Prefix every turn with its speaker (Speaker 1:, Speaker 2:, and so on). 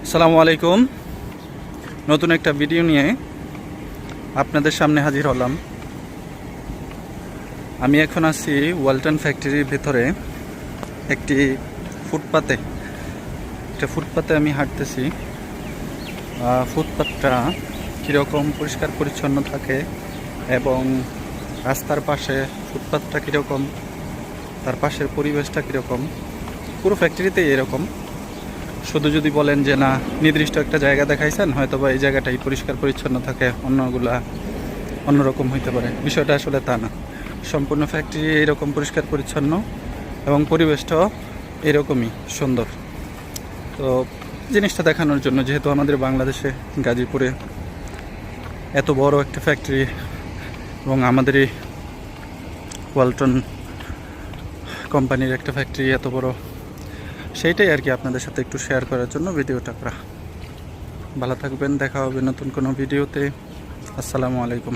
Speaker 1: আসসালামু আলাইকুম। নতুন একটা ভিডিও নিয়ে আপনাদের সামনে হাজির হলাম। আমি এখন আছি ওয়ালটন ফ্যাক্টরির ভেতরে একটি ফুটপাতে আমি হাঁটতেছি। ফুটপাতটা কীরকম পরিষ্কার পরিচ্ছন্ন থাকে এবং রাস্তার পাশে ফুটপাতটা কীরকম, তার পাশের পরিবেশটা কীরকম, পুরো ফ্যাক্টরিতেই এরকম। শুধু যদি বলেন যে না নির্দিষ্ট একটা জায়গা দেখাইছেন, হয়তো বা এই জায়গাটাই পরিষ্কার পরিচ্ছন্ন থাকে, অন্যগুলা অন্যরকম হইতে পারে, বিষয়টা আসলে তা না। সম্পূর্ণ ফ্যাক্টরি এইরকম পরিষ্কার পরিচ্ছন্ন এবং পরিবেশটাও এরকমই সুন্দর। তো জিনিসটা দেখানোর জন্য, যেহেতু আমাদের বাংলাদেশে গাজীপুরে এত বড় একটা ফ্যাক্টরি এবং আমাদের এই ওয়ালটন কোম্পানির একটা ফ্যাক্টরি এত বড়, সেইটাই আর কি আপনাদের সাথে একটু শেয়ার করার জন্য ভিডিওটা করা। ভালো থাকবেন, দেখা হবে নতুন কোনো ভিডিওতে। আসসালামু আলাইকুম।